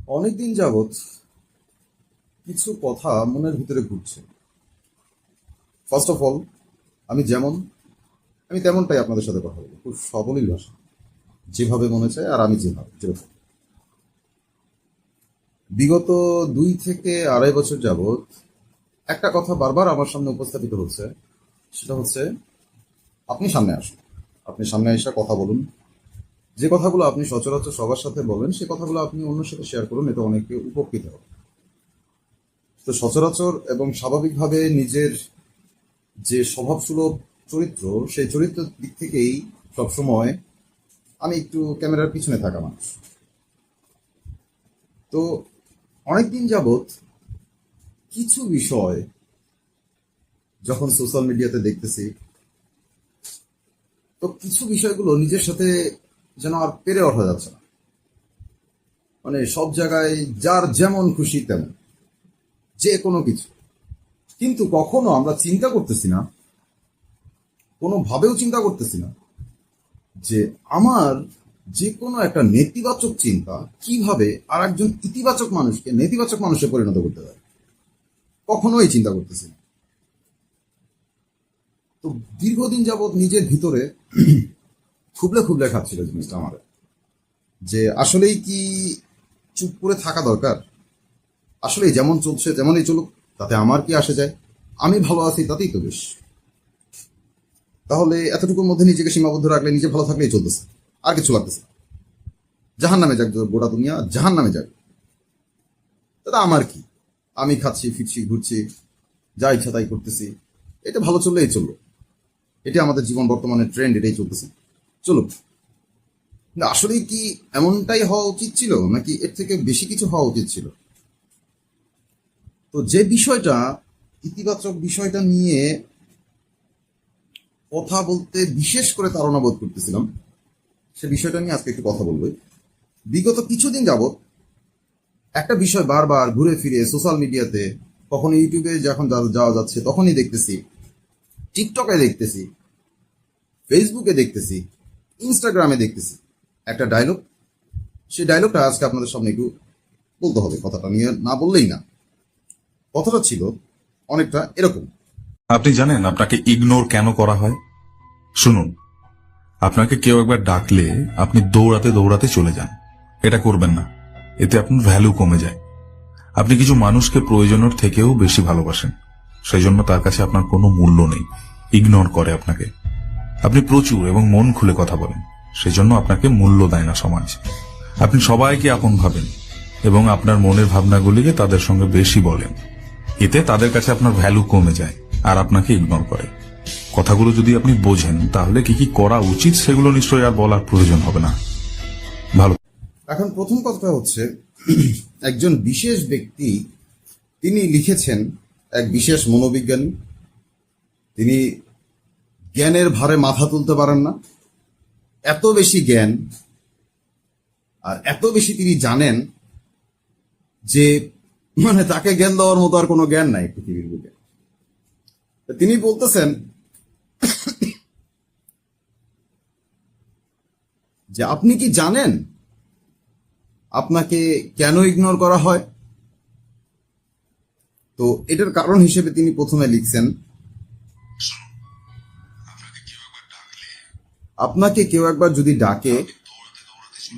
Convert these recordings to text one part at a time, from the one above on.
অনেকদিন যাবৎ কিছু কথা মনের ভিতরে ঘুরছে। ফার্স্ট অফ অল, আমি যেমন আমি তেমনটাই আপনাদের সাথে কথা বলি, খুব সবলীল ভাষা, যেভাবে মনে চায় আর আমি যেভাবে যেরকম। বিগত 2 থেকে আড়াই বছর যাবৎ একটা কথা বারবার আমার সামনে উপস্থাপিত হচ্ছে, সেটা হচ্ছে আপনি সামনে আসুন, আপনি সামনে এসে কথা বলুন। যে কথাগুলো আপনি সচরাচর সবার সাথে বলেন, সে কথাগুলো আপনি অন্যের সাথে শেয়ার করুন, এতে অনেকে উপকৃত হবে। তো সচরাচর এবং স্বাভাবিকভাবে নিজের যে স্বভাবসুলভ চরিত্র, সেই চরিত্রের দিক থেকেই সবসময় আমি একটু ক্যামেরার পিছনে থাকা মানুষ। তো অনেকদিন যাবৎ কিছু বিষয় যখন সোশ্যাল মিডিয়াতে দেখতেছি, তো কিছু বিষয়গুলো নিজের সাথে যেন আর পেরে ওঠা যাচ্ছে না। মানে সব জায়গায় যার যেমন খুশি তেমন, যে কোনো কিছু। কিন্তু কখনো আমরা চিন্তা করতেছি না, কোনোভাবেও চিন্তা করতেছি না যে আমার যে কোনো একটা নেতিবাচক চিন্তা কিভাবে আর একজন ইতিবাচক মানুষকে নেতিবাচক মানুষে পরিণত করতে পারে। কখনোই চিন্তা করতেছি না। তো দীর্ঘদিন যাবৎ নিজের ভিতরে খুবলে খুবলে খাচ্ছিল জিনিসটা আমার, যে আসলেই কি চুপ করে থাকা দরকার? আসলেই যেমন চলছে তেমনই চলুক, তাতে আমার কি আসে যায়? আমি ভালো আছি তাতেই তো বেশ। তাহলে এতটুকুর মধ্যে নিজেকে সীমাবদ্ধ রাখলে, নিজে ভালো থাকলেই চলতেছে, আর কিছু লাগতেছে। জাহান নামে যাক গোটা দুনিয়া, জাহান নামে যাক, দাদা আমার কি? আমি খাচ্ছি, ফিরছি, ঘুরছি, যা ইচ্ছা তাই করতেছি, এটা ভালো চললেই চললো। এটা আমাদের জীবন, বর্তমানে ট্রেন্ড, এটাই চলতেছে, চলুক। না, আসলেই কি এমনটাই হওয়া উচিত ছিল, নাকি এর থেকে বেশি কিছু হওয়া উচিত ছিল? তো যে বিষয়টা, ইতিবাচক বিষয়টা নিয়ে কথা বলতে বিশেষ করে তাড়না বোধ করতেছিলাম, সে বিষয়টা নিয়ে আজকে একটু কথা বলবো। বিগত কিছুদিন যাবৎ একটা বিষয় বারবার ঘুরে ফিরে সোশ্যাল মিডিয়াতে, কখনো ইউটিউবে যখন যাওয়া যাচ্ছে তখনই দেখতেছি, টিকটকে দেখতেছি, ফেসবুকে দেখতেছি, ইনস্টাগ্রামে দেখতেছি একটা ডায়লগ। সেই ডায়লগটা আজকে আপনাদের সামনে একটু বলতে হবে, কথাটা নিয়ে না বললেই না। কথাটা ছিল অনেকটা এরকম। আপনি জানেন আপনাকে ইগনোর কেন করা হয়? শুনুন, আপনাকে কেউ একবার ডাকলে আপনি দৌড়াতে দৌড়াতে চলে যান। এটা করবেন না, এতে আপনার ভ্যালু কমে যায়। আপনি কিছু মানুষকে প্রয়োজনের থেকেও বেশি ভালোবাসেন, সেই জন্য তার কাছে আপনার কোনো মূল্য নেই, ইগনোর করে আপনাকে। আপনি প্রচুর এবং মন খুলে কথা বলেন, সেই জন্য আপনাকে মূল্য দেয় না সমাজ। আপনি সবাইকে আপন ভাবেন এবং আপনার মনের ভাবনাগুলিকে তাদের সঙ্গে বেশি বলেন, এতে তাদের কাছে আপনার ভ্যালু কমে যায় আর আপনাকে ইগনোর করে। কথাগুলো যদি আপনি বোঝেন, তাহলে কি কি করা উচিত সেগুলো নিশ্চয়ই আর বলার প্রয়োজন হবে না। ভালো। এখন প্রথম কথাটা হচ্ছে, একজন বিশেষ ব্যক্তি, তিনি লিখেছেন, এক বিশেষ মনোবিজ্ঞানী, তিনি জ্ঞানের ভারে মাথা তুলতে পারেন না, এত বেশি জ্ঞান আর এত বেশি তিনি জানেন যে মানে তাকে জ্ঞান দেওয়ার মতো আর কোনো জ্ঞান নাই পৃথিবীর বুকে। তিনি বলতেছেন যে আপনি কি জানেন আপনাকে কেন ইগনোর করা হয়? তো এটার কারণ হিসেবে তিনি প্রথমে লিখছেন, আপনাকে কেউ একবার যদি ডাকে,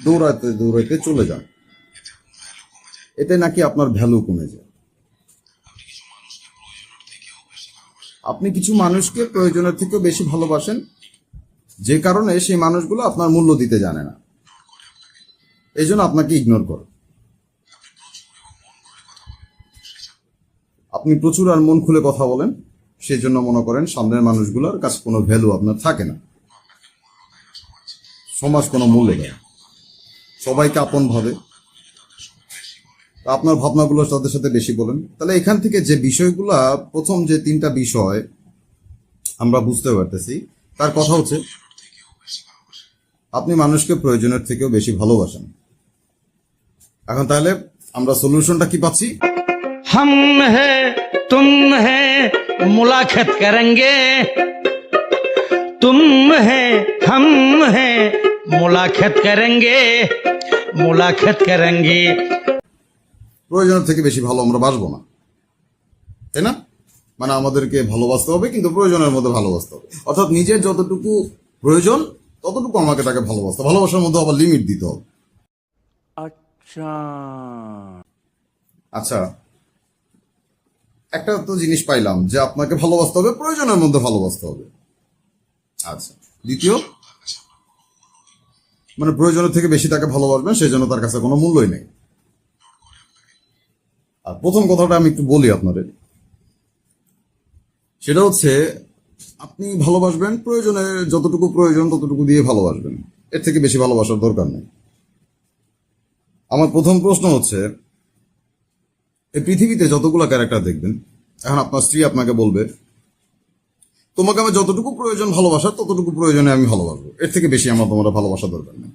দৌড়াতে দৌড়াতে চলে যান, এতে নাকি আপনার ভ্যালু কমে যায়। আপনি কিছু মানুষকে প্রয়োজনের থেকেও বেশি ভালোবাসেন, যে কারণে সেই মানুষগুলো আপনার মূল্য দিতে জানে না, এই জন্য আপনাকে ইগনোর করে। আপনি প্রচুর আর মন খুলে কথা বলেন, সেই জন্য মনে করেন সামনের মানুষগুলোর কাছে কোনো ভ্যালু আপনার থাকে না, সমাজ কোনো মূল্য দেয় না, সবাইকে আপন ভাবে, আপনার ভাবনাগুলো তাদের সাথে বেশি বলেন। তাহলে এখান থেকে যে বিষয়গুলা, প্রথম যে 3টা বিষয় আমরা বুঝতে পারতেছি, তার কথা হচ্ছে আপনি মানুষকে প্রয়োজনের থেকেও বেশি ভালোবাসেন। এখন তাহলে আমরা সলিউশনটা কি পাচ্ছি? हम है तुम है मुलाकात करेंगे, तुम है हम है मुलाकात करेंगे, मुलाकात करेंगे। প্রয়োজনের থেকে বেশি ভালো আমরা বাসবো না, তাই না? মানে আমাদেরকে ভালোবাসতে হবে, কিন্তু প্রয়োজনের মধ্যে ভালোবাসতে হবে। অর্থাৎ নিজের যতটুকু প্রয়োজন ততটুকু আমাকে তাকে ভালোবাসতে হবে। ভালোবাসার মধ্যে আবার লিমিট দিতে হবে। আচ্ছা, একটা তো জিনিস পাইলাম যে আপনাকে ভালোবাসতে হবে, প্রয়োজনের মধ্যে ভালোবাসতে হবে। আচ্ছা, দ্বিতীয়, মানে প্রয়োজনের থেকে বেশি তাকে ভালোবাসবেন, সেই জন্য তার কাছে কোনো মূল্যই নেই। আর প্রথম কথাটা আমি একটু বলি আপনাদের, সেটা হচ্ছে আপনি ভালোবাসবেন প্রয়োজনে, যতটুকু প্রয়োজন ততটুকু দিয়ে ভালোবাসবেন, এর থেকে বেশি ভালোবাসার দরকার নেই। আমার প্রথম প্রশ্ন হচ্ছে, এই পৃথিবীতে যতগুলো ক্যারেক্টার দেখবেন, এখন আপনার স্ত্রী আপনাকে বলবে তোমাকে আমার যতটুকু প্রয়োজন ভালোবাসার ততটুকু প্রয়োজনে আমি ভালোবাসবো, এর থেকে বেশি আমার তোমার ভালোবাসা দরকার নেই।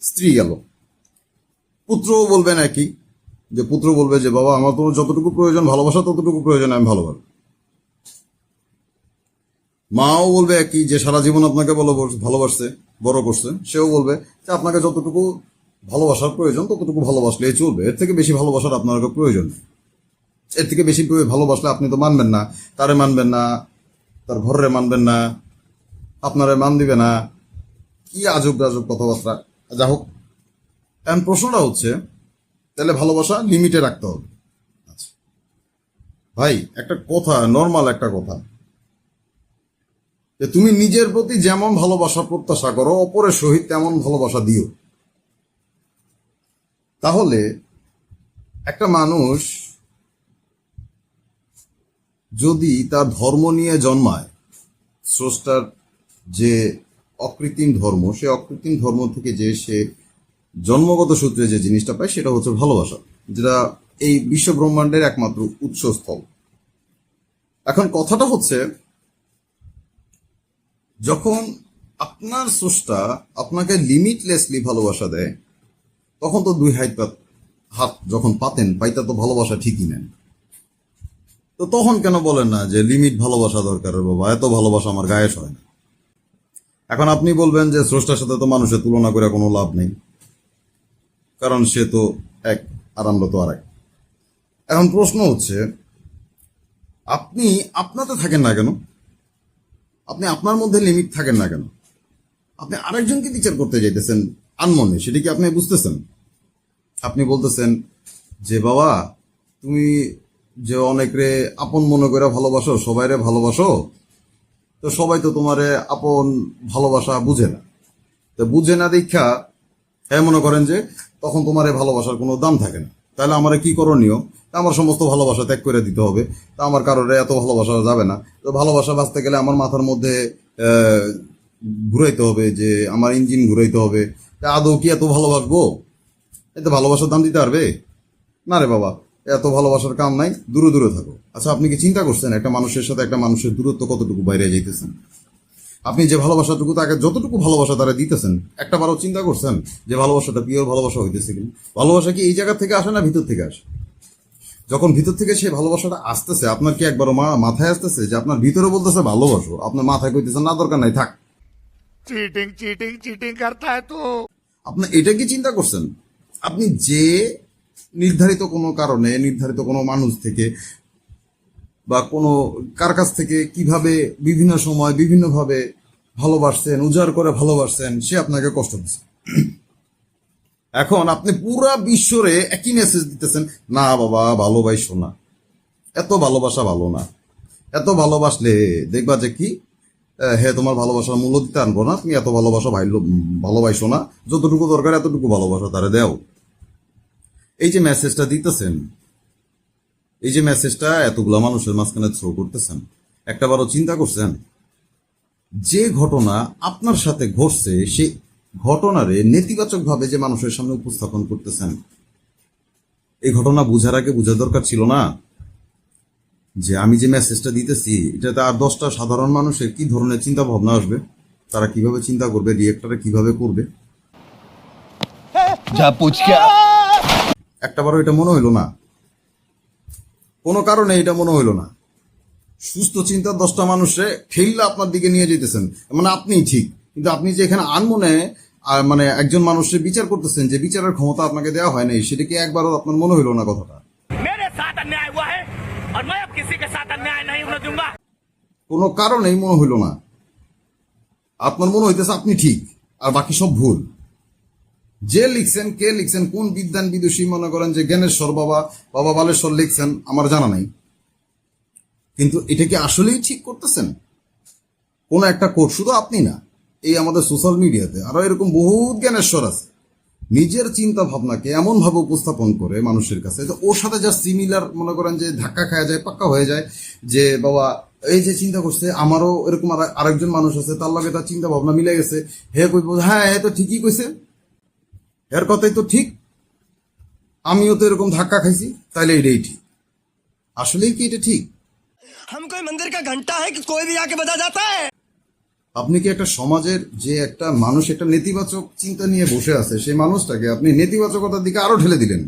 স্ত্রী গেল। পুত্রও বলবেন একই, যে পুত্র বলবে যে বাবা আমার তোমার যতটুকু প্রয়োজন ভালোবাসা ততটুকু প্রয়োজনে আমি ভালোবাসবো। মাও বলবে একই, যে সারা জীবন আপনাকে ভালোবাসছে, বড় করছে, সেও বলবে যে আপনাকে যতটুকু ভালোবাসার প্রয়োজন ততটুকু ভালোবাসলেই চলবে, এর থেকে বেশি ভালোবাসার আপনার প্রয়োজন নেই। এর থেকে বেশি ভালোবাসলে আপনি তো মানবেন না, তারে মানবেন না, তার ঘরে মানবেন না, আপনারে মান দিবে না, কি আজব আজব কথাবার্তা। যা হোক, এখন প্রশ্নটা হচ্ছে তাহলে ভালোবাসা লিমিটে রাখতে হবে। আচ্ছা ভাই, একটা কথা, নর্মাল একটা কথা, যে তুমি নিজের প্রতি যেমন ভালোবাসা প্রত্যাশা করো অপরের সহিত তেমন ভালোবাসা দিও। তাহলে একটা মানুষ যদি তার ধর্ম নিয়ে জন্মায়, স্রষ্টার যে অকৃত্রিম ধর্ম, সে অকৃত্রিম ধর্ম থেকে যে সে জন্মগত সূত্রে যে জিনিসটা পায় সেটা হচ্ছে ভালোবাসা, যেটা এই বিশ্ব ব্রহ্মাণ্ডের একমাত্র উৎসস্থল। এখন কথাটা হচ্ছে, যখন আপনার স্রষ্টা আপনাকে লিমিটলেসলি ভালোবাসা দেয়, তখন তো দুই হাত যখন পাতেন পাইতা তো ভালোবাসা ঠিকই নেন। তো তখন কেন বলেন না যে লিমিট ভালোবাসা দরকার বাবা, এত ভালোবাসা আমার গায়ে হয় না। এখন আপনি বলবেন যে স্রষ্টার সাথে তো মানুষের তুলনা করে কোনো লাভ নেই, কারণ সে তো এক আর আমরা তো আরেক। এখন প্রশ্ন হচ্ছে, আপনি আপনাতে থাকেন না কেন? আপনি আপনার মধ্যে লিমিট থাকেন না কেন? আপনি আরেকজনকে বিচার করতে যাইতেছেন আনমনে, সেটা কি আপনি বুঝতেছেন? আপনি বলতেছেন যে বাবা তুমি যে অনেকরে আপন মনে করে ভালোবাসো, সবাইরে ভালোবাসো, তো সবাই তো তোমারে আপন ভালোবাসা বুঝে না, তো বুঝে না দীক্ষা হ্যাঁ মনে করেন যে তখন তোমার এই ভালোবাসার কোনো দাম থাকে না। তাহলে আমার কি করণীয়? আমার সমস্ত ভালোবাসা ত্যাগ করে দিতে হবে, তা আমার কারোরে এত ভালোবাসা যাবে না। তো ভালোবাসা বাঁচতে গেলে আমার মাথার মধ্যে ঘুরাইতে হবে, যে আমার ইঞ্জিন ঘুরাইতে হবে, তা আদৌ কি এত ভালোবাসবো? এতে ভালোবাসার দাম দিতে পারবে না রে বাবা, এত ভালোবাসার কাম নাই, দূরে দূরে থাকো। আচ্ছা, আপনি কি চিন্তা করছেন একটা মানুষের সাথে একটা মানুষের দূরত্ব কতটুকু বাইরে যাইতেছেন? আপনি যে ভালোবাসাটুকু তাকে যতটুকু ভালোবাসা তারা দিতেছেন, একটা বারও চিন্তা করছেন যে ভালোবাসাটা পিওর ভালোবাসা হইতেছে কিনা? ভালোবাসা কি এই জায়গা থেকে আসে না ভিতর থেকে আসে? যখন ভিতর থেকে সেই ভালোবাসাটা আসতেছে, আপনার কি একবারও মাথায় আসতেছে যে আপনার ভিতরে বলতেছে ভালোবাসো, আপনার মাথায় কইতেছেন না দরকার নাই থাক? चीटिंग चीटिंग चीटिंग करता है तू। আপনি এটা কি চিন্তা করছেন? আপনি যে নির্ধারিত কোনো কারণে, নির্ধারিত কোনো মানুষ থেকে বা কোনো কার কাছ থেকে কিভাবে বিভিন্ন সময় বিভিন্নভাবে ভালোবাসছেন, উজাড় করে ভালোবাসছেন, সে আপনাকে কষ্ট দিচ্ছে। এখন আপনি পুরা বিশ্বরে একই মেসেজ দিতেছেন, না বাবা ভালোবাসো না, এত ভালোবাসা ভালো না, এত ভালোবাসলে দেখবা যে কি হ্যাঁ তোমার ভালোবাসার মূল্য দিতে আনবো না, তুমি এত ভালোবাসো না, যতটুকু দরকার এতটুকু ভালোবাসা তারে দেও। এই যে মেসেজটা দিতেছেন, এই যে মেসেজটা এতগুলা মানুষের মাঝখানে থ্রো করতেছেন, একটাবারও চিন্তা করছেন যে ঘটনা আপনার সাথে ঘটছে সেই ঘটনারে নেতিবাচক ভাবে যে মানুষের সামনে উপস্থাপন করতেছেন, এই ঘটনা বুঝার আগে বুঝা দরকার ছিল না যে আমি যে মেসেজটা দিতেছি এটাতে আর 10টা সাধারণ মানুষের কি ধরনের চিন্তা ভাবনা আসবে, তারা কিভাবে চিন্তা করবে, রিয়েক্টটা কিভাবে করবে? जा पूछ के आ। একটাবারও এটা মনে হইলো না? কোনো কারণে এটা মনে হইলো না? সুস্থ চিন্তার 10টা মানুষে ঠেললে আপনার দিকে নিয়ে যেতেছেন, মানে আপনি ঠিক, কিন্তু আপনি যে এখানে আনমনে আর মানে একজন মানুষের বিচার করতেছেন, যে বিচারের ক্ষমতা আপনাকে দেওয়া হয় নাই, সেটা কি একবারও আপনার মনে হইলো না কথাটা? मेरे साथ अन्याय हुआ है और मैं अब किसी के साथ अन्याय नहीं होने दूंगा। কোনো কারণেই মনে হইলো না। আপনার মনে হইতেছে আপনি ঠিক আর বাকি সব ভুল। যে লিখছেন, কে লিখছেন, কোন বিদ্যান বিদুষী মনে করেন যে জ্ঞানেশ্বর বাবা, বাবা বালেশ্বর লিখছেন, আমার জানা নাই। কিন্তু এটা কি আসলেই ঠিক করতেছেন? কোন একটা কোর্স, শুধু আপনি না, এই আমাদের সোশ্যাল মিডিয়াতে আরো এরকম বহুত জ্ঞানেশ্বর আছে, নিজের চিন্তা ভাবনাকে এমন ভাবে উপস্থাপন করে মানুষের কাছে যে ওর সাথে যা সিমিলার মনে করেন যে ধাক্কা খাওয়া যায়, পাক্কা হয়ে যায়, যে বাবা এই যে চিন্তা করছে, আমারও এরকম আরেকজন মানুষ আছে, তার লগে তার চিন্তা ভাবনা মিলে গেছে, হে কইব হ্যাঁ এ তো ঠিকই কইছে, এর কথাই তো ঠিক, আমিও তো এরকম ধাক্কা খাইছি, তাইলে এটাই ঠিক। আসলেই কি এটা ঠিক? हम कोई मंदिर का घंटा है कि कोई भी आके बजा जाता है। আপনি কি একটা সমাজের যে একটা মানুষ একটা নেতিবাচক চিন্তা নিয়ে বসে আছে, সেই মানুষটাকে আপনি নেতিবাচকতার দিকে আরো ঠেলে দিলেন?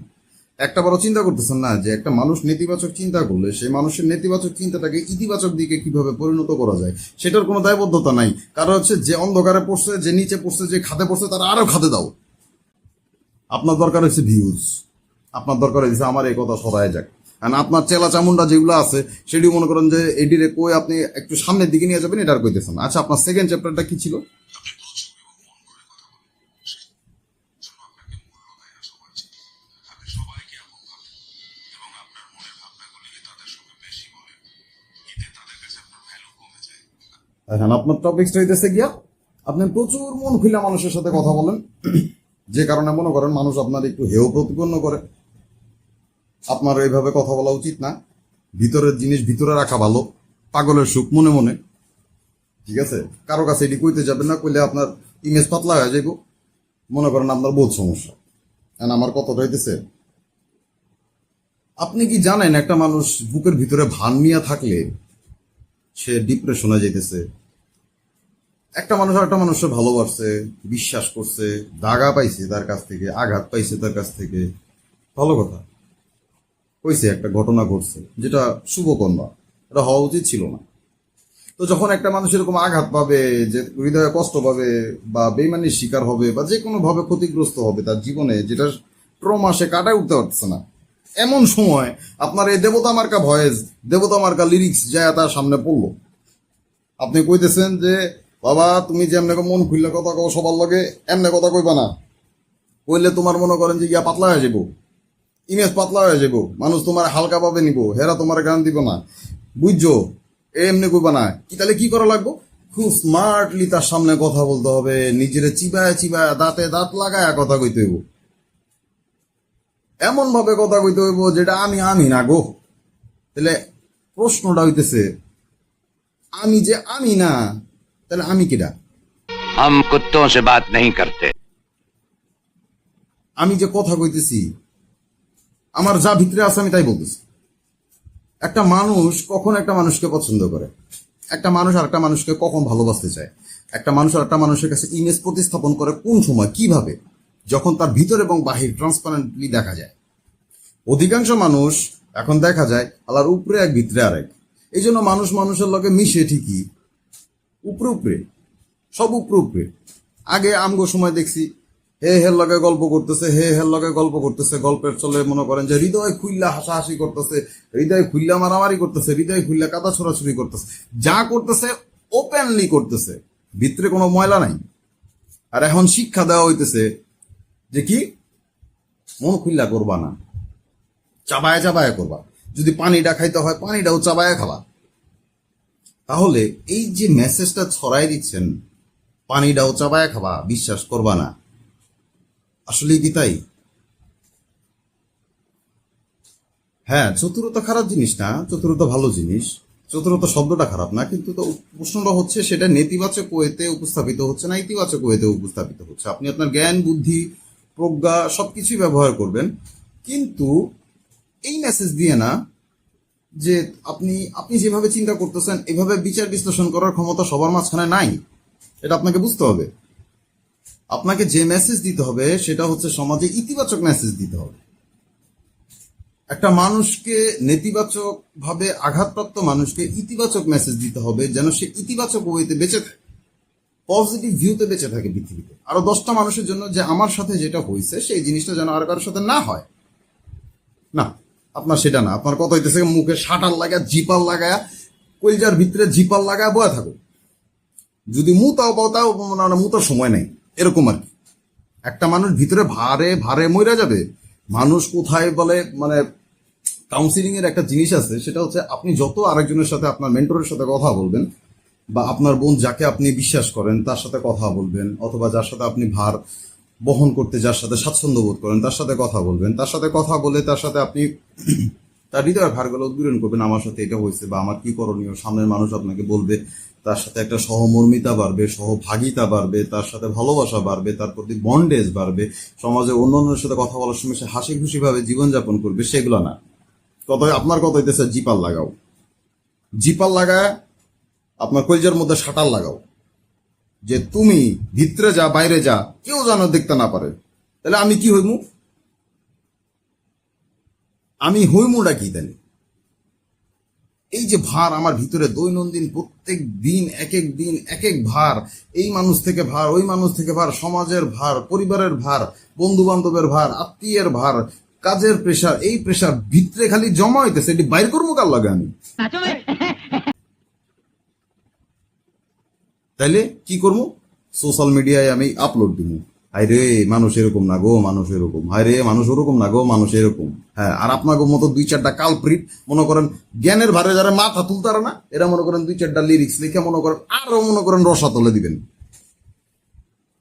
একটা বড় চিন্তা করতেছেন না যে একটা মানুষ নেতিবাচক চিন্তা করলে সেই মানুষের নেতিবাচক চিন্তাটাকে ইতিবাচক দিকে কিভাবে পরিণত করা যায়, সেটার কোনো দায়বদ্ধতা নাই। কারণ হচ্ছে যে অন্ধকারে পড়ছে, যে নিচে পড়ছে, যে খাদে পড়ছে, তারা আরো খাদে দাও। আপনার দরকার হচ্ছে ভিউজ, আপনার দরকার হয়েছে আমার এই কথা সরায় যাক। কারণ আপনার চেলা চামুন্ডা যেগুলো আছে সেটি মনে করেন যে এটিরে কই আপনি একটু সামনের দিকে নিয়ে যাবেন, এটা আর কইতেছেন। আচ্ছা, আপনার সেকেন্ড চ্যাপ্টারটা কি ছিল? এখন আপনার টপিকসটা হইতেছে গিয়া আপনি প্রচুর মন খুলে মানুষের সাথে কথা বলেন, যে কারণে মনে করেন মানুষ আপনার একটু হেয় প্রতিপন্ন করে। আপনার এইভাবে কথা বলা উচিত না। ভিতরের জিনিস ভিতরে রাখা ভালো, পাগলের সুখ মনে মনে, ঠিক আছে? কারো কাছে এটি কইতে যাবেন না, কইলে আপনার ইমেজ পাতলা হয়ে যাইব, মনে করেন আপনার বহুত সমস্যা। এখন আমার কথাটা হইতেছে, আপনি কি জানেন একটা মানুষ বুকের ভিতরে ভান নিয়ে থাকলে সে ডিপ্রেশনে যাইতেছে? একটা মানুষ একটা মানুষকে ভালোবাসছে, বিশ্বাস করছে, দাগা পাইছে তার কাছ থেকে, আঘাত পাইছে তার কাছ থেকে, ভালো কথা কইছে, একটা ঘটনা ঘটছে যেটা শুভকর্মা, এটা হওয়া উচিত ছিল না। তো যখন একটা মানুষ এরকম আঘাত পাবে, যে হৃদয়ে কষ্ট পাবে বা বেইমানির শিকার হবে বা যে কোনো ভাবে ক্ষতিগ্রস্ত হবে তার জীবনে, যেটা ট্রমা সে কাটায় উঠতে পারছে না, এমন সময় আপনার এই দেবতা মার্কা ভয়েস, দেবতা মার্কা লিরিক্স যায় তার সামনে পড়লো, আপনি কইতেছেন যে বাবা তুমি যে এমনি মন খুললে কথা কও সবার লগে, এমনি কথা কইবা না, কইলে তোমার মনে করেন যে ইয়া পাতলা হয়ে যাবো, ইমেজ পাতলা হয়ে যাবো, মানুষ তোমার হালকা ভাবে নিব, হেরা তোমার গান দিব না, বুঝছো? এমনি কইবা না। কি তাহলে কি করা লাগবো? খুব স্মার্টলি তার সামনে কথা বলতে হবে, নিজের চিবায় চিবায় দাঁতে দাঁত লাগায় কথা কইতে হইব, এমন ভাবে কথা কইতে হইব যেটা আমি আমি না গো। তাহলে প্রশ্নটা হইতেছে, আমি যে আমি না, তাহলে আমি কিটা? हम कुत्तों से बात नहीं करते। আমি যে কথা কইতেছি, আমার যা ভিতরে আছে আমি তাই বলতেছি। একটা মানুষ কখন একটা মানুষকে পছন্দ করে, একটা মানুষ আর একটা মানুষকে কখন ভালোবাসতে চায়, একটা মানুষ আর একটা মানুষের কাছে ইমেজ প্রতিস্থাপন করে কোন সময়, কিভাবে? যখন তার ভিতর এবং বাহির ট্রান্সপারেন্টলি দেখা যায়। অধিকাংশ মানুষ এখন দেখা যায় আল্লাহর উপরে এক ভিতরে আরেক। এই জন্য মানুষ মানুষের লগে মিশে ঠিকই, উপরে উপরে, সব উপরে উপরে। আগে আমগো সময় দেখছি হে হের লগে গল্প করতেছে, হে হের লগে গল্প করতেছে, গল্পের চলে মনে করেন যে হৃদয় খুইল্লা হাসাহাসি করতেছে, হৃদয় খুইল্লা মারামারি করতেছে, হৃদয় খুইল্লা কাদা ছোড়াছুড়ি করতেছে, যা করতেছে ওপেনলি করতেছে, ভিতরে কোনো ময়লা নাই। আর এখন শিক্ষা দেওয়া হইতেছে যে কি, মন খুইল্লা করবা না, চাবায় চাবায় করবা, যদি পানিটা খাইতে হয় পানিটাও চাবায় খাবা। তাহলে এই যে মেসেজটা ছড়াই দিচ্ছেন, পানিটাও চাবায় খাবা, বিশ্বাস করবা না, আসলে কি তাই? হ্যাঁ, চতুরতা খারাপ জিনিস না, চতুরতা ভালো জিনিস, চতুরতা শব্দটা খারাপ না, কিন্তু তো প্রশ্নটা হচ্ছে সেটা নেতিবাচক ওয়েতে উপস্থাপিত হচ্ছে না ইতিবাচক ওয়েতে উপস্থাপিত হচ্ছে। আপনি আপনার জ্ঞান, বুদ্ধি, প্রজ্ঞা সবকিছুই ব্যবহার করবেন, কিন্তু এই মেসেজ দিয়ে না যে আপনি আপনি যেভাবে চিন্তা করতেছেন এভাবে বিচার বিশ্লেষণ করার ক্ষমতা সবার মাঝখানে নাই। এটা আপনাকে বুঝতে হবে। আপনাকে যে মেসেজ দিতে হবে সেটা হচ্ছে সমাজে ইতিবাচক মেসেজ দিতে হবে। একটা মানুষকে নেতিবাচক ভাবে আঘাতপ্রাপ্ত মানুষকে ইতিবাচক মেসেজ দিতে হবে, যেন সে ইতিবাচক ওয়েতে বেঁচে থাকে। পজিটিভ ভিউতে বেঁচে থাকে পৃথিবীতে, আরো 10টা মানুষের জন্য যে আমার সাথে যেটা হয়েছে সেই জিনিসটা যেন আর কারোর সাথে না হয়। না, আপনার সেটা না। আপনার কথা হইতেছে মুখে শাটার লাগায়, জিপার লাগায়, কলজার ভিতরে জিপার লাগায় বয়া থাকো। যদি মুতাও পাও তাও মানে মুতার সময় নেই, এরকম আর কি। একটা মানুষ ভিতরে ভারে ভারে মরে যাবে। মানুষ কোথায় বলে মানে কাউন্সিলিং এর একটা জিনিস আছে, সেটা হচ্ছে আপনি যত আরেকজনের সাথে আপনার মেন্টরের সাথে কথা বলবেন, বা আপনার বোন যাকে আপনি বিশ্বাস করেন তার সাথে কথা বলবেন, অথবা যার সাথে আপনি ভার বহন করতে যার সাথে স্বাচ্ছন্দ্য বোধ করেন তার সাথে কথা বলবেন, তার সাথে কথা বলে তার সাথে আপনি তার হৃদয়ের ভারগুলো উদ্গীরণ করবেন, আমার সাথে এটা হয়েছে বা আমার কি করণীয়। সামনের মানুষ আপনাকে বলবে, তার সাথে একটা সহমর্মিতা বাড়বে, সহভাগিতা বাড়বে, তার সাথে ভালোবাসা বাড়বে, তার প্রতি বন্ডেজ বাড়বে, সমাজে অন্যান্যের সাথে কথা বলার সময় সে হাসি খুশি ভাবে জীবনযাপন করবে। সেগুলো না। আপনার কথা হইতেছে জিপাল লাগাও, জিপাল লাগায় আপনার কলজার মধ্যে শাটার লাগাও, যে তুমি ভিতরে যা বাইরে যা কেউ যেন দেখতে না পারে। তাহলে আমি কি হইমু? আমি হইমুটা কি তাহলে? এই যে ভার আমার ভিতরে দৈনন্দিন প্রত্যেক দিন এক এক ভার, এই মানুষ থেকে ভার, ওই মানুষ থেকে ভার, সমাজের ভার, পরিবারের ভার, বন্ধু বান্ধবের ভার, আত্মীয়ের ভার, কাজের প্রেশার, এই প্রেশার ভিতরে খালি জমা হইতেছে। এটি বাইর করবো কার লাগে আমি? তাইলে কি করবো? সোশ্যাল মিডিয়ায় আমি আপলোড দিব, হাই রে মানুষ এরকম না গো, মানুষ এরকম, হাই রে মানুষ ওরকম না গো, মানুষ এরকম। হ্যাঁ, আর আপনাকে মতো 2-4টা কালপ্রিট মনে করেন জ্ঞানের ভারে যারা মাথা তুলতারা না, এরা মনে করেন 2-4টা লিরিক্স লিখে মনে করেন আরো মনে করেন রসা তুলে দিবেন।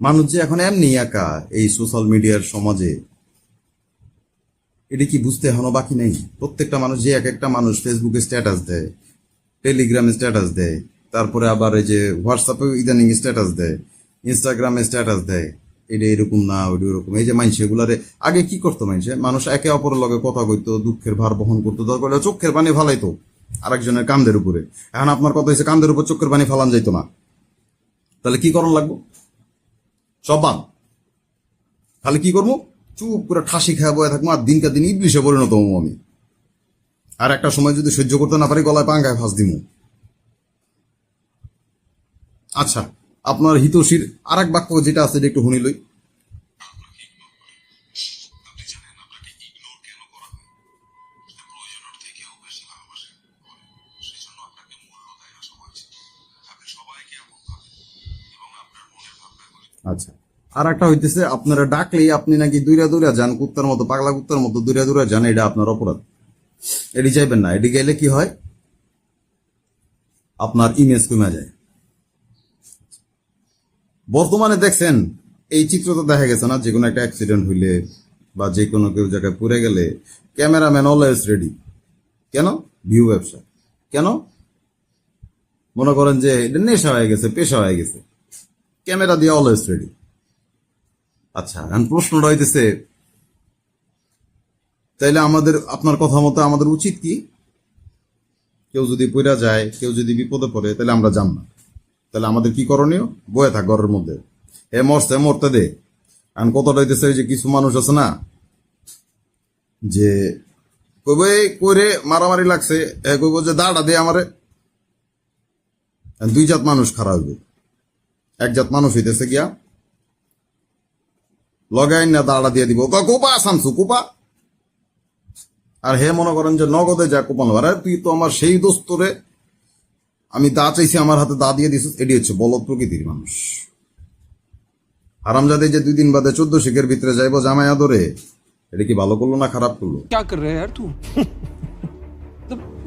মানুষ যে এখন এমনি একা এই সোশ্যাল মিডিয়ার সমাজে, এটা কি বুঝতে এখনো বাকি নেই? প্রত্যেকটা মানুষ যে এক একটা মানুষ ফেসবুকে স্ট্যাটাস দেয়, টেলিগ্রামে স্ট্যাটাস দেয়, তারপরে আবার এই যে হোয়াটসঅ্যাপে ইদানিং স্ট্যাটাস দেয়, ইনস্টাগ্রামে স্ট্যাটাস দেয়, এটা এরকম না ওইটা এরকম। এই যে মানুষ এগুলারে আগে কি করতো? মানুষ একে অপরের লগে কথা কইতো, দুঃখের ভার বহন করতো, দরকার হলে চোখের পানি ফালাইতো আরেকজনের কান্দের উপরে। এখন আপনার কথা হচ্ছে কান্দের উপর চোখের পানি ফালান যাইতো না। তাহলে কি করণ লাগবো? সব বাদ। তাহলে কি করবো? চুপ করে ঠাসি খাওয়া বয়ে থাকবো, আর দিনকে দিন ইবলিশে পরিণত হবো আমি। আর একটা সময় যদি সহ্য করতে না পারি, গলায় পাঙ্গায় ফাঁস দিমু। আচ্ছা, আপনার হিতশীর আর এক বাক্য যেটা আছে এটা একটু শুনিলই। আচ্ছা, আর একটা হইতেছে আপনারা ডাকলেই আপনি নাকি দূরে দূরে যান, কুত্তার মতো, পাগলা কুত্তার মতো দূরে দূরে যান। এটা আপনার অপরাধ, এটি চাইবেন না। এটি গেলে কি হয়? আপনার ইমেজ কমে যায়। বর্তমানে দেখছেন এই চিত্র তো দেখা গেছে না, যে কোনো একটা অ্যাক্সিডেন্ট হইলে বা যে কোনো কেউ জায়গায় পড়ে গেলে ক্যামেরাম্যান অলওয়েজ রেডি। কেন? ভিউ ব্যবসা। কেন? মনে করেন যে এটা নেশা হয়ে গেছে, পেশা হয়ে গেছে, ক্যামেরা দিয়ে অলওয়েজ রেডি। আচ্ছা, এখন প্রশ্নটা হইতেছে, তাইলে আমাদের আপনার কথা মতো আমাদের উচিত কি? কেউ যদি পড়া যায়, কেউ যদি বিপদে পড়ে, তাহলে আমরা যাম না। তাহলে আমাদের কি করণীয়? বয়ে থাক ঘরের মধ্যে, এ মরছে মরতে দে। এখন কতটা হইতেছে যে কিছু মানুষ আছে না, যে কইবে কইরে মারামারি লাগছে, এ কইব যে দাঁড়া দে আমারে। দুই জাত মানুষ খারাপ হইবে। এক জাত মানুষ হইতেছে গিয়া লগাই না দাঁড়া দিয়ে দিব, কোপা সামসু কোপা। আর হে মনে করেন যে নগদে যা কোপানো, আরে তুই তো আমার সেই দোস্তরে, আমি দা চাইছি আমার হাতে দা দিয়ে দিছিস। এটি হচ্ছে বলদ প্রকৃতির মানুষ। হারামজাদে যে 2 দিন বাদে 14 শিখের ভিতরে যাইব জামাই আদরে, এটা কি ভালো করলো না খারাপ করলো? क्या कर रहा है यार तू?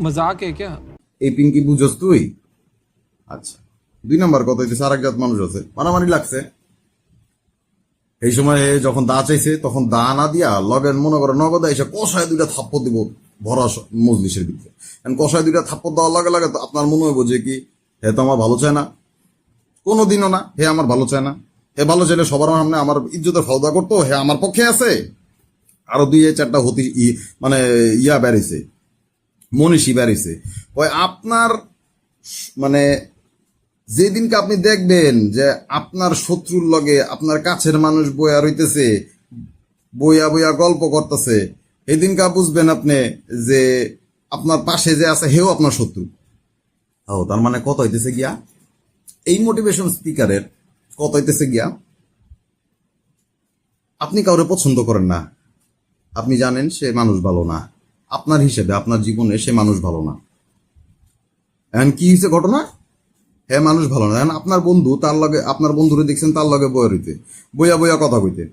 मजाक है क्या? এই পিঙ্কি বুঝস তুই? আচ্ছা, 2 নম্বর কথা হইতেছে আরেক জাত মানুষ আছে, মারামারি লাগছে, এই সময় যখন দা চাইছে তখন দা না দিয়া লগেন মনে করে নগদে এসে কষায় 2টা থাপ্পড় দিব ভরা মজলিসের ভিতরে। কষায় 2টা থাপ্পড় দেওয়ার লগে লগে তো আপনার মনে হইব যে কি হে তো আমার ভালো চায় না, কোনোদিনও না। হে আমার ভালো চায় না, হে ভালো চাইলে সবার সামনে আমার ইজ্জতের ফাওদা করতো, হে আমার পক্ষে আছে। আরো 2-4টা হতি মানে ইয়া বেড়েছে, মনীষী বেড়েছে। ওই আপনার মানে যেদিনকে আপনি দেখবেন যে আপনার শত্রুর লগে আপনার কাছের মানুষ বইয়া রইতেছে, বইয়া বইয়া গল্প করতেছে, সেদিনকে বুঝবেন আপনি যে আপনার পাশে যে আছে হেও আপনার শত্রু। ও তার মানে কত হইতেছে গিয়া, এই মোটিভেশন স্পিকারের কত হইতেছে গিয়া, আপনি কাউরে পছন্দ করেন না, আপনি জানেন সে মানুষ ভালো না, আপনার হিসেবে আপনার জীবনে সে মানুষ ভালো না। এখন কি হয়েছে ঘটনা, হ্যাঁ মানুষ ভালো না, এখন আপনার বন্ধু তার লগে, আপনার বন্ধুরে দেখছেন তার লগে বইয়া রইতে, বইয়া বইয়া কথা কইতে,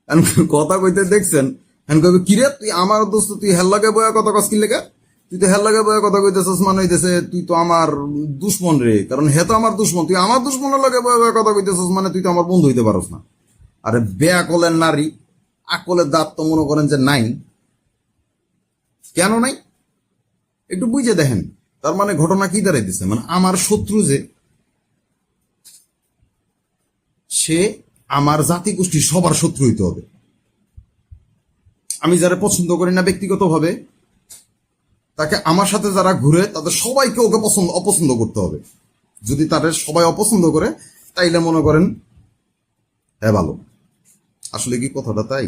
এখন কথা কইতে দেখছেন, এখন কইবে কিরে তুই আমার দোস্ত, তুই হেল লাগে বইয়া কথা কস কি লেগে, তুই তো হেল লাগে বইয়া কথা কইতেছস, মানে হইতেছে তুই তো আমার দুশ্মন রে, কারণ হে তো আমার দুশ্মন, তুই আমার দুশ্মনের লগে বইয়া বইয়া কথা কইতেছস, মানে তুই তো আমার বন্ধু হইতে পারস না। আরে বেআকলের নারী, আকলের দাঁত তো মনে করেন যে নাই। কেন নাই একটু বুঝে দেখেন। তার মানে ঘটনা কি দাঁড়াইতেছে, মানে আমার শত্রু যে সে আমার জাতি গোষ্ঠী সবার শত্রু হইতে হবে। আমি যারা পছন্দ করি না ব্যক্তিগতভাবে, তাকে আমার সাথে যারা ঘুরে তাদের সবাইকে ওকে অপছন্দ করতে হবে। যদি তাদের সবাই অপছন্দ করে তাইলে মনে করেন হ্যাঁ ভালো। আসলে কি কথাটা তাই?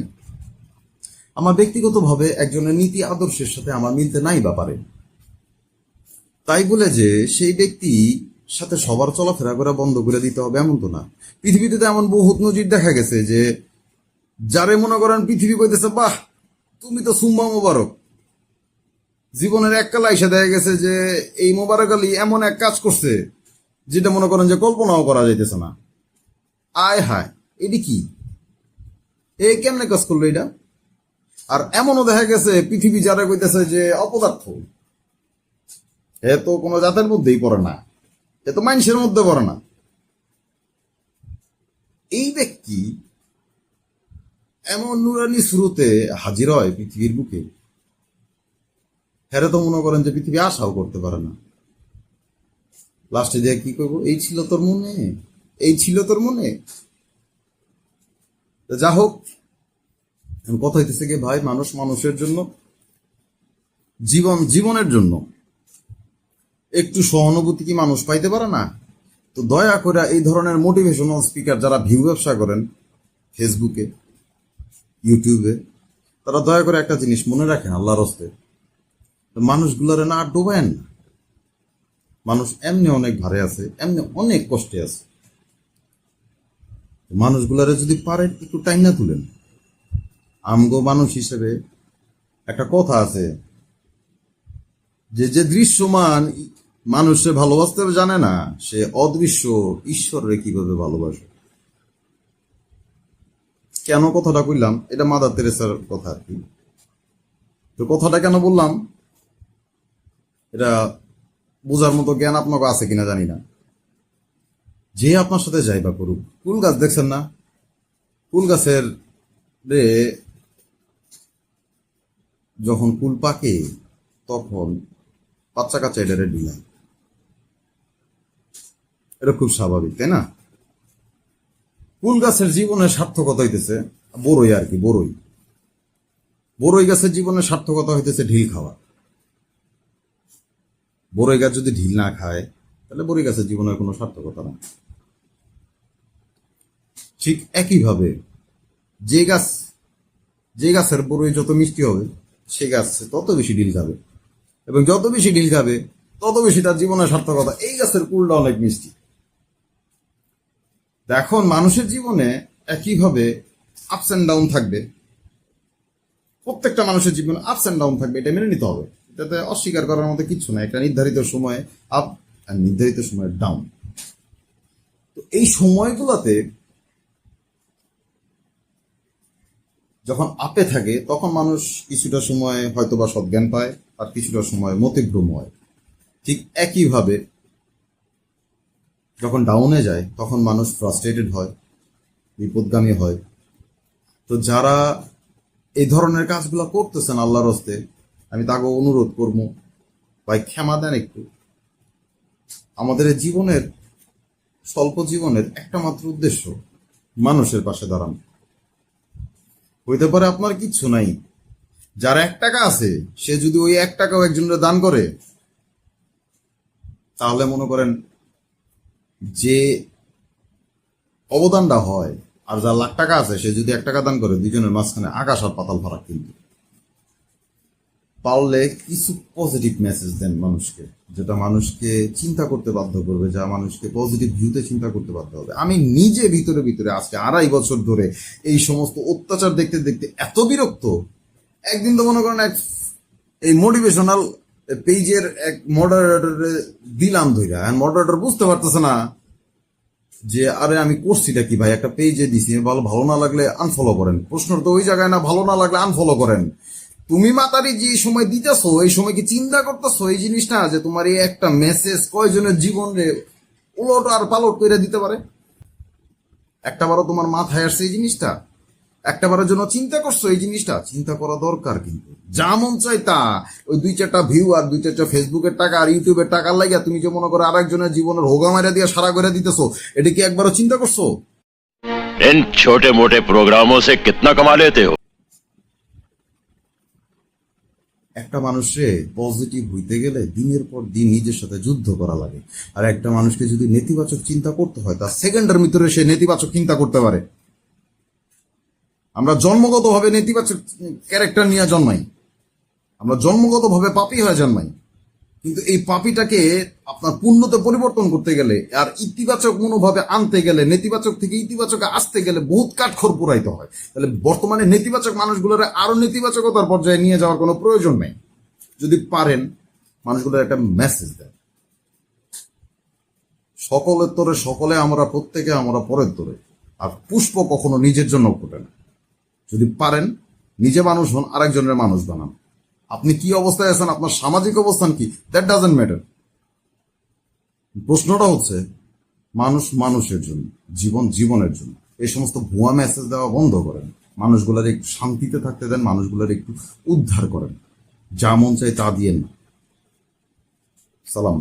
আমার ব্যক্তিগতভাবে একজনের নীতি আদর্শের সাথে আমার মিলতে নাই বা পারে, তাই বলে যে সেই ব্যক্তি সাথে সবার চলাফেরা করা বন্ধ করে দিতে হবে এমন তো না। পৃথিবীতে তো এমন বহুত নজির দেখা গেছে যে যারে মনে করেন পৃথিবী কইতেছে বাহ তুমি তো সুম্মা মোবারক, জীবনের এককালে এসে দেখা গেছে যে এই মোবারক আলী এমন এক কাজ করছে যেটা মনে করেন যে কল্পনাও করা যাইতেছে না। আয় হায়, এটি কি, এই কেমনে কাজ করলো এটা? আর এমনও দেখা গেছে পৃথিবী যারা কইতেছে যে অপদার্থ, এ তো কোনো জাতের মধ্যেই পড়ে না, এ তো মানুষের মধ্যে পড়ে না। এই ব্যক্তি এমন নুরানি শুরুতে হাজির হয় পৃথিবীর বুকে, হেরে তো মনে করেন যে পৃথিবী আশাও করতে পারে না। লাস্টে দিয়ে কি করবো, এই ছিল তোর মনে, এই ছিল তোর মনে। যা হোক, কথা হইতেছে কি ভাই, মানুষ মানুষের জন্য, জীবনের জন্য একটু সহানুভূতি কি মানুষ পাইতে পারে না? তো দয়া করে এই ধরনের মোটিভেশনাল স্পিকার যারা ভিউ ব্যবসা করেন ফেসবুকে, ইউটিউবে, তারা দয়া করে একটা জিনিস মনে রাখেন আল্লাহর হস্তে, মানুষগুলারে না আর ডোবায়েন না। মানুষ এমনি অনেক ভারে আছে, এমনি অনেক কষ্টে আছে। মানুষগুলারে যদি পারেন একটু টাইম না তুলেন। আমগো মানুষ হিসেবে একটা কথা আছে যে যে দৃশ্যমান মানুষে ভালোবাসতে জানে না, সে অদৃশ্য ঈশ্বরে কিভাবে ভালোবাসে। কেন কথাটা কইলাম, এটা মাদার তেরেসার কথা আর কি। তো কথাটা কেন বললাম, এটা বোঝার মতো জ্ঞান আপনাকে আছে কিনা জানি না। যে আপনার সাথে যাইবা করুক, কুল গাছ দেখছেন না, কুল গাছের রে যখন কুল পাকে তখন বাচ্চা কাচ্চা এটারে ঢিলায়, এটা খুব স্বাভাবিক তাই না? কুল গাছের জীবনের সার্থকতা হইতেছে বড়ই আর কি, বড়ই গাছের জীবনের সার্থকতা হইতেছে ঢিল খাওয়া। বড়ই গাছ যদি ঢিল না খায় তাহলে বড়ই গাছের জীবনের কোনো সার্থকতা না। ঠিক একইভাবে যে গাছের বড়ই যত মিষ্টি হবে সে গাছ তত বেশি ঢিল খাবে, এবং যত বেশি ঢিল খাবে তত বেশি তার জীবনের সার্থকতা। এই গাছের কুলটা অনেক মিষ্টি। এখন মানুষের জীবনে একইভাবে আপস অ্যান্ড ডাউন থাকবে, প্রত্যেকটা মানুষের জীবনে আপস অ্যান্ড ডাউন থাকবে, এটা মেনে নিতে হবে। এটাতে অস্বীকার করার মতো কিছু না। একটা নির্ধারিত সময়ে আপ আর নির্ধারিত সময়ে ডাউন। তো এই সময়গুলোতে যখন আপে থাকে তখন মানুষ কিছুটা সময় হয়তো বা সজ্ঞান পায়, আর কিছুটা সময় মতিভ্রম হয়। ঠিক একইভাবে যখন ডাউনে যায় তখন মানুষ ফ্রাস্ট্রেটেড হয়, বিপদগামী হয়। তো যারা এই ধরনের কাজগুলো করতেছেন আল্লাহর হস্তে, আমি তাকে অনুরোধ করবো ভাই ক্ষমা দেন একটু। আমাদের জীবনের স্বল্প জীবনের একটা মাত্র উদ্দেশ্য মানুষের পাশে দাঁড়ানো। হইতে পারে আপনার কিচ্ছু নাই, যার 1 টাকা আছে সে যদি ওই 1 টাকাও একজনের দান করে, তাহলে মনে করেন যে অবদানটা হয়, আর যার লাখ টাকা আছে সে যদি 1 টাকা দান করে, দুজনের মাঝখানে আকাশ আর পাতাল ফারাক। কিন্তু পারলে কিছু পজিটিভ মেসেজ দেন মানুষকে, যেটা মানুষকে চিন্তা করতে বাধ্য করবে, যা মানুষকে পজিটিভ ভিউতে চিন্তা করতে বাধ্য হবে। আমি নিজে ভিতরে ভিতরে আজকে 2.5 বছর ধরে এই সমস্ত অত্যাচার দেখতে দেখতে এত বিরক্ত। একদিন তো মনে করেন এই মোটিভেশনাল পেজের এক মডারেটরে দিলাম ধইরা, মডারেটর বুঝতে পারতেছে না যে আরে আমি করছিটা কি ভাই, একটা পেজে দিছি, ভালো না লাগলে আনফলো করেন। প্রশ্ন তো ওই জায়গায় না, ভালো না লাগলে আনফলো করেন। তুমি মাতারি যে সময় দিতেছো এই সময় কি চিন্তা করতেছো এই জিনিসটা, যে তোমার এই একটা মেসেজ কয়জনের জীবনে উলট আর পালট করে দিতে পারে? একটাবারও তোমার মাথায় আসছে এই জিনিসটা? একটাবারের জন্য চিন্তা করছো এই জিনিসটা? চিন্তা করা দরকার। কিন্তু যা মন চাই তা, ওই 2-4টা ভিউ আর 2-4টা ফেসবুকের টাকা আর ইউটিউবের টাকার লাগিয়া তুমি যে মনে করো আরেকজনের জীবনের হোগা মারা দিয়ে সারা করে দিতেছো, এটা কি একবারও চিন্তা করছো? इन छोटे मोटे प्रोग्रामों से कितना कमा लेते हो? একটা মানুষে পজিটিভ হইতে গেলে দিনের পর দিন নিজের সাথে যুদ্ধ করা লাগে। আর একটা মানুষকে যদি নেতিবাচক চিন্তা করতে হয়, তার সেকেন্ডের ভিতরে সে নেতিবাচক চিন্তা করতে পারে। আমরা জন্মগতভাবে নেতিবাচক ক্যারেক্টার নিয়ে জন্মাই, আমরা জন্মগতভাবে পাপী হয়ে জন্মাই। কিন্তু এই পাপীটাকে আপনার পুণ্যতে পরিবর্তন করতে গেলে আর ইতিবাচক মনোভাবে আনতে গেলে, নেতিবাচক থেকে ইতিবাচকে আসতে গেলে বহুত কাঠখড় পুরাইতে হয়। তাহলে বর্তমানে নেতিবাচক মানুষগুলোর আরো নেতিবাচকতার পর্যায়ে নিয়ে যাওয়ার কোনো প্রয়োজন নেই। যদি পারেন মানুষগুলোর একটা মেসেজ দেন, সকলের তোরে সকলে আমরা, প্রত্যেকে আমরা পরের তোরে। আর পুষ্প কখনো নিজের জন্য ফোটে না। যদি পারেন নিজে মানুষ হন, আরেকজনের মানুষ বানান। আপনি কি অবস্থায় আছেন, আপনার সামাজিক অবস্থান কি, দ্যাট ডাজন্ট ম্যাটার। প্রশ্নটা হচ্ছে মানুষ মানুষের জন্য, জীবন জীবনের জন্য। এই সমস্ত ভুয়া মেসেজ দেওয়া বন্ধ করেন, মানুষগুলোর একটু শান্তিতে থাকতে দেন, মানুষগুলোর একটু উদ্ধার করেন। যা মন চাই তা দিয়েন না। সালাম।